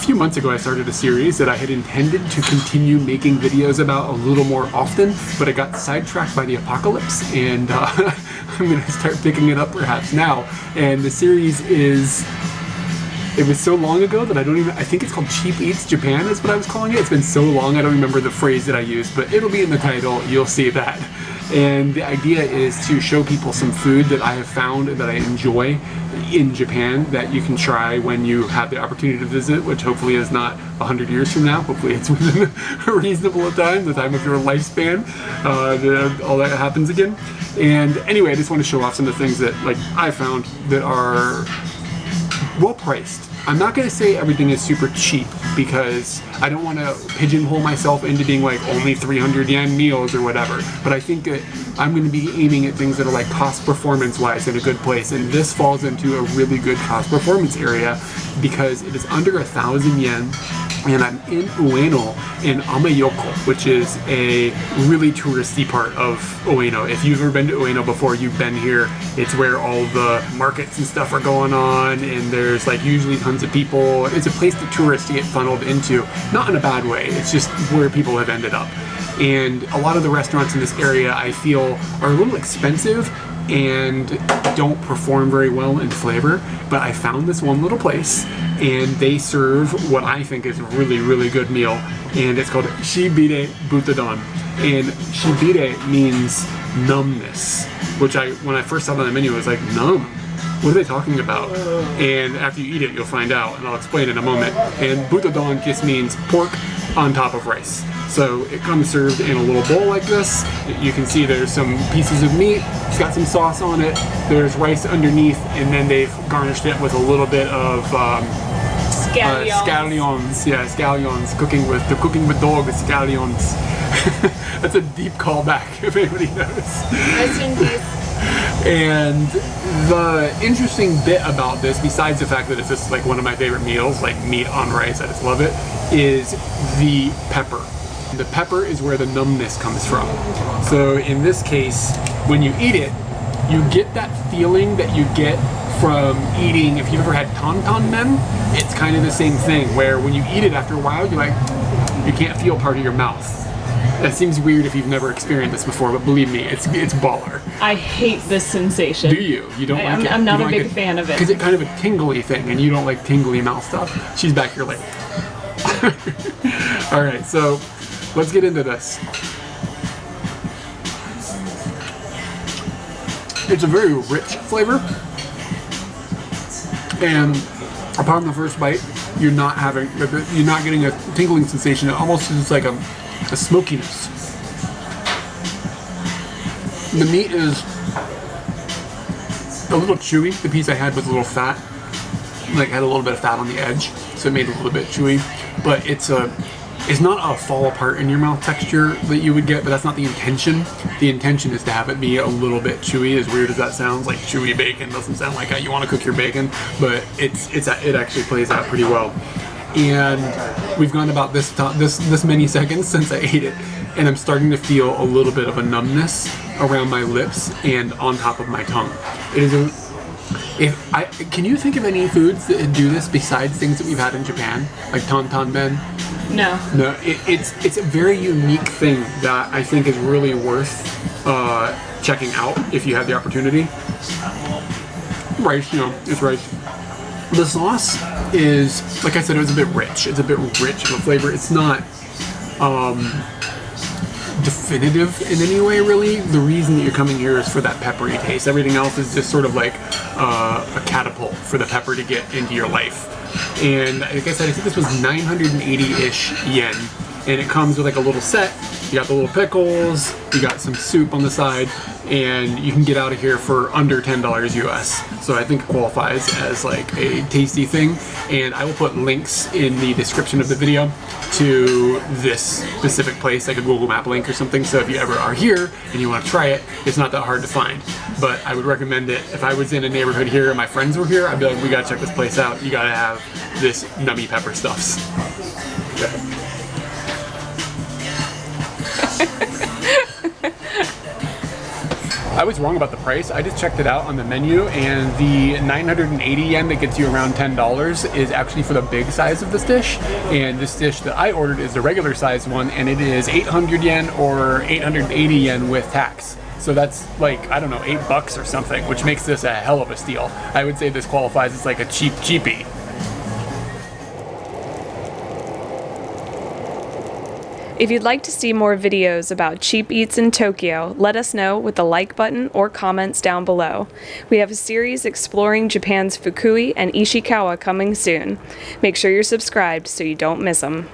few months ago I started a series that I had intended to continue making videos about a little more often, but I got sidetracked by the apocalypse, and I'm going to start picking it up perhaps now. And the series is... It was so long ago that I think it's called Cheap Eats Japan is what I was calling it. It's been so long I don't remember the phrase that I used, but it'll be in the title, you'll see that. And the idea is to show people some food that I have found that I enjoy in Japan that you can try when you have the opportunity to visit, which hopefully is not 100 years from now. Hopefully it's within a reasonable time, the time of your lifespan, all that happens again. And anyway, I just want to show off some of the things that I found that are well priced. I'm not going to say everything is super cheap because I don't want to pigeonhole myself into being only 300 yen meals or whatever, but I think that I'm going to be aiming at things that are cost performance wise in a good place, and this falls into a really good cost performance area because it is under 1,000 yen, and I'm in Ueno in Amayoko, which is a really touristy part of Ueno. If you've ever been to Ueno before, you've been here. It's where all the markets and stuff are going on, and there's usually tons of people. It's a place that tourists get funneled into, not in a bad way, it's just where people have ended up. And a lot of the restaurants in this area I feel are a little expensive and don't perform very well in flavor, but I found this one little place and they serve what I think is a really, really good meal, and it's called kyde Butadon. And kyde means numbness, which when I first saw it on the menu I was like, numb? What are they talking about? And after you eat it, you'll find out, and I'll explain in a moment. And Butadon just means pork on top of rice. So it comes served in a little bowl like this. You can see there's some pieces of meat, it's got some sauce on it, there's rice underneath, and then they've garnished it with a little bit of scallions. Yeah, scallions. Cooking with dog scallions. That's a deep callback if anybody knows. Rest in peace. And the interesting bit about this, besides the fact that it's just one of my favorite meals, meat on rice, I just love it, is the pepper. The pepper is where the numbness comes from. So in this case, when you eat it, you get that feeling that you get from eating, if you've ever had ton men, it's kind of the same thing, where when you eat it after a while, you can't feel part of your mouth. That seems weird if you've never experienced this before, but believe me, it's baller. I hate this sensation. Do you? You don't like it? I'm not a big fan of it. Because it's kind of a tingly thing, and you don't like tingly mouth stuff. She's back here late. Alright, so let's get into this. It's a very rich flavor, and upon the first bite, you're not getting a tingling sensation. It almost is like a smokiness. The meat is a little chewy. The piece I had was a little fat, had a little bit of fat on the edge, so it made it a little bit chewy. But it's not a fall apart in your mouth texture that you would get, but that's not the intention. The intention is to have it be a little bit chewy. As weird as that sounds, chewy bacon doesn't sound like how you want to cook your bacon, but it actually plays out pretty well. And we've gone about this many seconds since I ate it, and I'm starting to feel a little bit of a numbness around my lips and on top of my tongue. It is can you think of any foods that do this besides things that we've had in Japan, like tanmen? No. No, it's a very unique thing that I think is really worth checking out if you have the opportunity. Rice, it's rice. The sauce is, like I said, it was a bit rich. It's a bit rich of a flavor. It's not definitive in any way, really. The reason that you're coming here is for that peppery taste. Everything else is just sort of like a catapult for the pepper to get into your life. And like I said, I think this was 980-ish yen. And it comes with a little set. You got the little pickles, you got some soup on the side, and you can get out of here for under $10 US. So I think it qualifies as a tasty thing. And I will put links in the description of the video to this specific place, like a Google Map link or something. So if you ever are here and you want to try it, it's not that hard to find. But I would recommend it. If I was in a neighborhood here and my friends were here, I'd be like, we gotta check this place out. You gotta have this nummy pepper stuffs. Okay. I was wrong about the price. I just checked it out on the menu, and the 980 yen that gets you around $10 is actually for the big size of this dish. And this dish that I ordered is the regular size one, and it is 800 yen or 880 yen with tax. So that's like, I don't know, $8 or something, which makes this a hell of a steal. I would say this qualifies as like a cheap cheapie. If you'd like to see more videos about cheap eats in Tokyo, let us know with the like button or comments down below. We have a series exploring Japan's Fukui and Ishikawa coming soon. Make sure you're subscribed so you don't miss them.